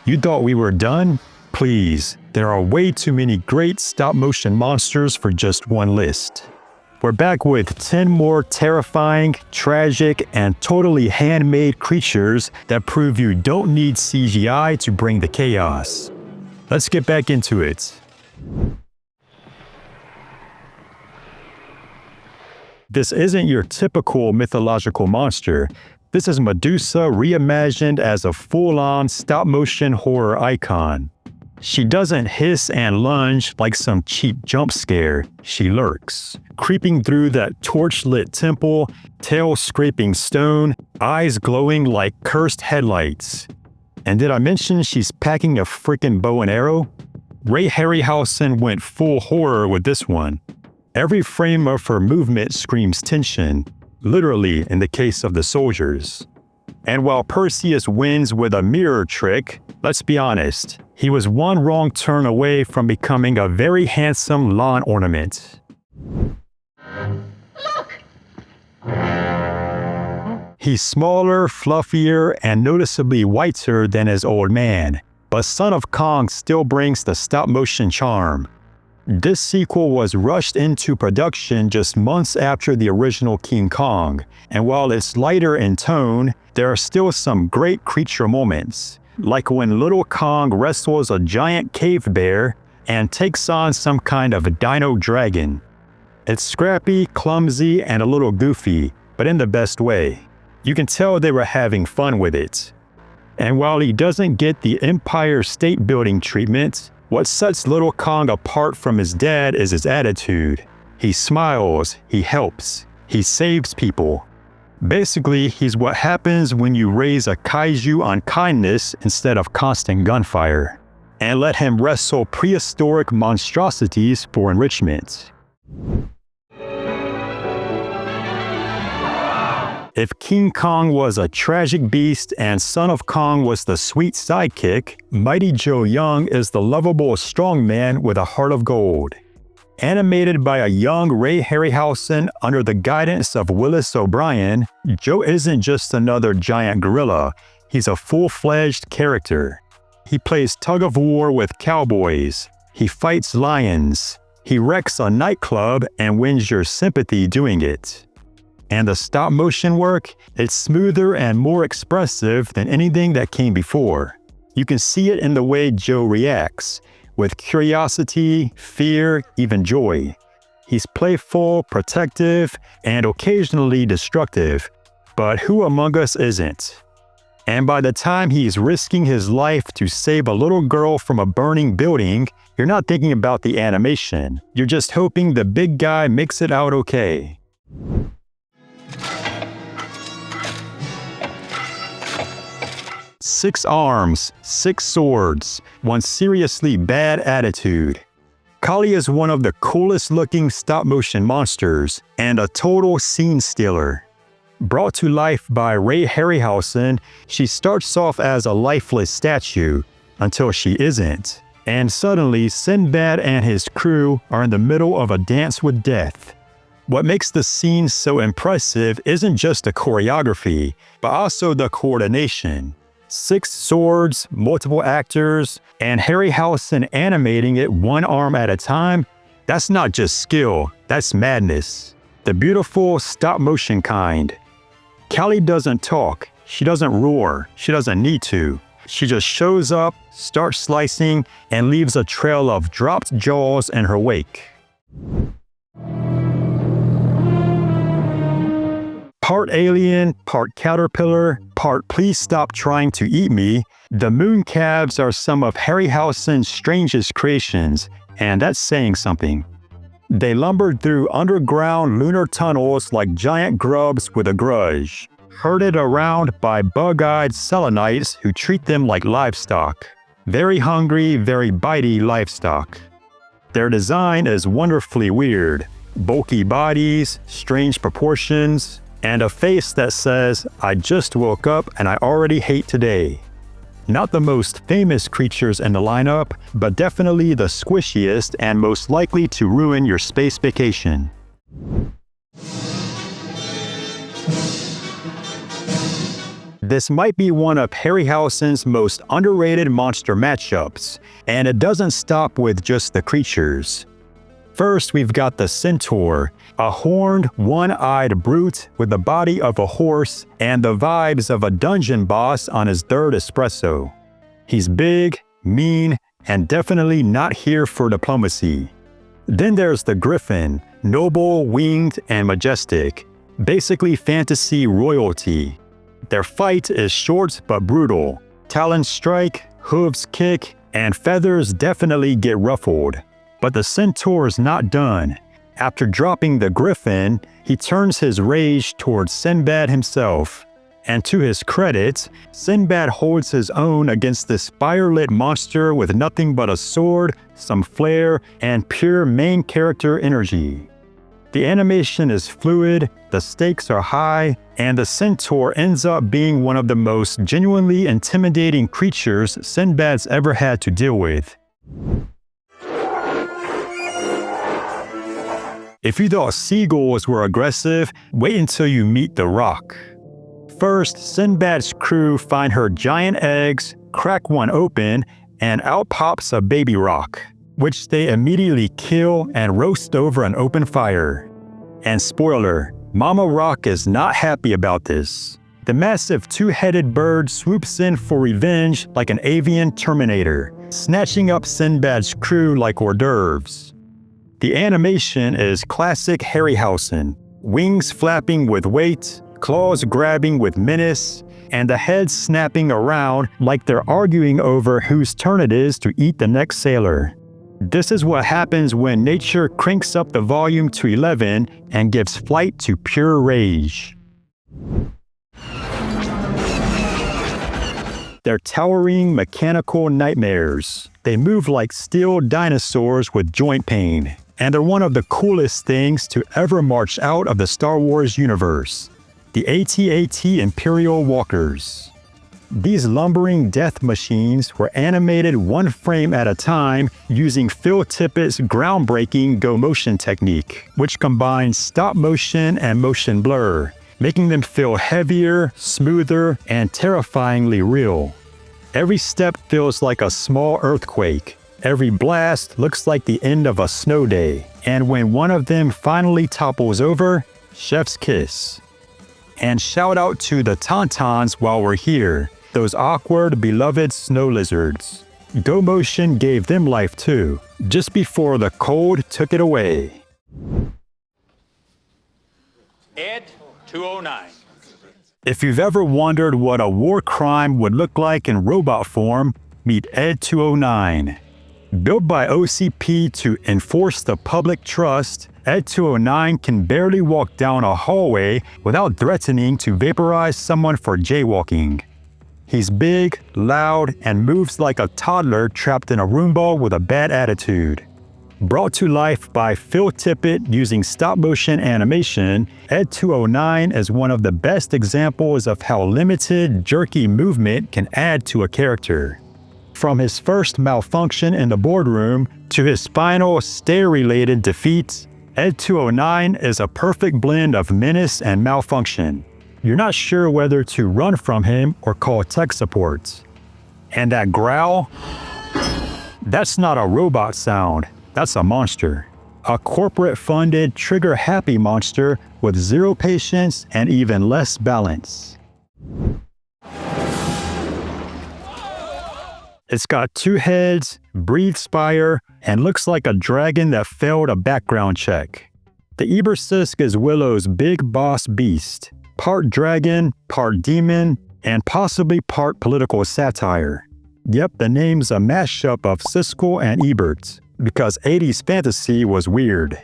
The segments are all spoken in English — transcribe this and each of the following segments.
You thought we were done? Please, there are way too many great stop-motion monsters for just one list. We're back with 10 more terrifying, tragic, and totally handmade creatures that prove you don't need CGI to bring the chaos. Let's get back into it. This isn't your typical mythological monster. This is Medusa reimagined as a full-on stop-motion horror icon. She doesn't hiss and lunge like some cheap jump scare. She lurks, creeping through that torch-lit temple, tail scraping stone, eyes glowing like cursed headlights. And did I mention she's packing a frickin' bow and arrow? Harryhausen went full horror with this one. Every frame of her movement screams tension, literally in the case of the soldiers. And while Perseus wins with a mirror trick, let's be honest, he was one wrong turn away from becoming a very handsome lawn ornament. Look! He's smaller, fluffier, and noticeably whiter than his old man, but Son of Kong still brings the stop-motion charm. This sequel was rushed into production just months after the original King Kong, and while it's lighter in tone, there are still some great creature moments, like when little Kong wrestles a giant cave bear and takes on some kind of dino dragon. It's scrappy, clumsy, and a little goofy, but in the best way. You can tell they were having fun with it. And while he doesn't get the Empire State Building treatment, what sets little Kong apart from his dad is his attitude. He smiles, he helps, he saves people. Basically, he's what happens when you raise a kaiju on kindness instead of constant gunfire, and let him wrestle prehistoric monstrosities for enrichment. If King Kong was a tragic beast and Son of Kong was the sweet sidekick, Mighty Joe Young is the lovable strongman with a heart of gold. Animated by a young Ray Harryhausen under the guidance of Willis O'Brien, Joe isn't just another giant gorilla, he's a full-fledged character. He plays tug-of-war with cowboys, he fights lions, he wrecks a nightclub and wins your sympathy doing it. And the stop-motion work, it's smoother and more expressive than anything that came before. You can see it in the way Joe reacts, with curiosity, fear, even joy. He's playful, protective, and occasionally destructive, but who among us isn't? And by the time he's risking his life to save a little girl from a burning building, you're not thinking about the animation. You're just hoping the big guy makes it out okay. Six arms, six swords, one seriously bad attitude. Kali is one of the coolest looking stop-motion monsters and a total scene stealer. Brought to life by Ray Harryhausen, she starts off as a lifeless statue until she isn't. And suddenly Sinbad and his crew are in the middle of a dance with death. What makes the scene so impressive isn't just the choreography, but also the coordination. 6 swords, multiple actors, and Harryhausen animating it one arm at a time, that's not just skill, that's madness. The beautiful stop-motion kind. Kali doesn't talk, she doesn't roar, she doesn't need to. She just shows up, starts slicing, and leaves a trail of dropped jaws in her wake. Part alien, part caterpillar, part please stop trying to eat me, the Mooncalves are some of Harryhausen's strangest creations, and that's saying something. They lumbered through underground lunar tunnels like giant grubs with a grudge, herded around by bug-eyed Selenites who treat them like livestock. Very hungry, very bitey livestock. Their design is wonderfully weird. Bulky bodies, strange proportions, and a face that says, "I just woke up and I already hate today." Not the most famous creatures in the lineup, but definitely the squishiest and most likely to ruin your space vacation. This might be one of Harryhausen's most underrated monster matchups, and it doesn't stop with just the creatures. First, we've got the Centaur, a horned, one-eyed brute with the body of a horse and the vibes of a dungeon boss on his third espresso. He's big, mean, and definitely not here for diplomacy. Then there's the Griffin, noble, winged, and majestic, basically fantasy royalty. Their fight is short but brutal. Talons strike, hooves kick, and feathers definitely get ruffled. But the Centaur is not done. After dropping the Griffin, he turns his rage towards Sinbad himself. And to his credit, Sinbad holds his own against this fire-lit monster with nothing but a sword, some flair, and pure main character energy. The animation is fluid, the stakes are high, and the Centaur ends up being one of the most genuinely intimidating creatures Sinbad's ever had to deal with. If you thought seagulls were aggressive, wait until you meet the Roc. First, Sinbad's crew find her giant eggs, crack one open, and out pops a baby Roc, which they immediately kill and roast over an open fire. And spoiler, Mama Roc is not happy about this. The massive two-headed bird swoops in for revenge like an avian terminator, snatching up Sinbad's crew like hors d'oeuvres. The animation is classic Harryhausen, wings flapping with weight, claws grabbing with menace, and the heads snapping around like they're arguing over whose turn it is to eat the next sailor. This is what happens when nature cranks up the volume to 11 and gives flight to pure rage. They're towering mechanical nightmares. They move like steel dinosaurs with joint pain, and they're one of the coolest things to ever march out of the Star Wars universe. The AT-AT Imperial Walkers. These lumbering death machines were animated one frame at a time using Phil Tippett's groundbreaking go-motion technique, which combines stop motion and motion blur, making them feel heavier, smoother, and terrifyingly real. Every step feels like a small earthquake. Every blast looks like the end of a snow day. And when one of them finally topples over, chef's kiss. And shout out to the Tauntauns while we're here, those awkward, beloved snow lizards. Go Motion gave them life too, just before the cold took it away. Ed 209. If you've ever wondered what a war crime would look like in robot form, meet Ed 209. Built by OCP to enforce the public trust, Ed 209 can barely walk down a hallway without threatening to vaporize someone for jaywalking. He's big, loud, and moves like a toddler trapped in a Roomba with a bad attitude. Brought to life by Phil Tippett using stop-motion animation, Ed 209 is one of the best examples of how limited, jerky movement can add to a character. From his first malfunction in the boardroom to his final stare-related defeat, Ed 209 is a perfect blend of menace and malfunction. You're not sure whether to run from him or call tech support. And that growl? That's not a robot sound, that's a monster. A corporate-funded, trigger-happy monster with zero patience and even less balance. It's got two heads, breathes fire, and looks like a dragon that failed a background check. The Eborsisk is Willow's big boss beast, part dragon, part demon, and possibly part political satire. Yep, the name's a mashup of Siskel and Ebert, because 80s fantasy was weird.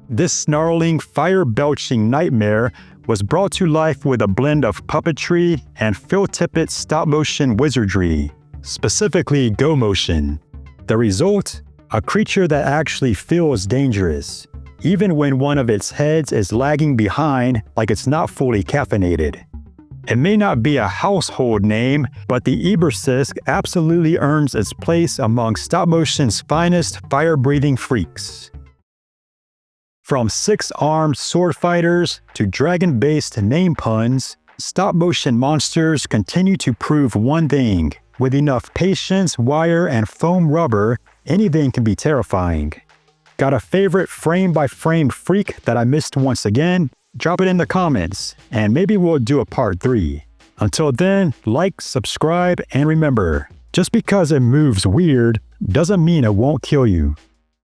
This snarling, fire-belching nightmare was brought to life with a blend of puppetry and Phil Tippett's stop-motion wizardry, specifically Go Motion. The result? A creature that actually feels dangerous, even when one of its heads is lagging behind like it's not fully caffeinated. It may not be a household name, but the Eborsisk absolutely earns its place among stop-motion's finest fire-breathing freaks. From six-armed sword fighters to dragon-based name puns, Stop-motion monsters continue to prove one thing. With enough patience, wire, and foam rubber, anything can be terrifying. Got a favorite frame-by-frame freak that I missed once again? Drop it in the comments, and maybe we'll do a part 3. Until then, like, subscribe, and remember, just because it moves weird doesn't mean it won't kill you.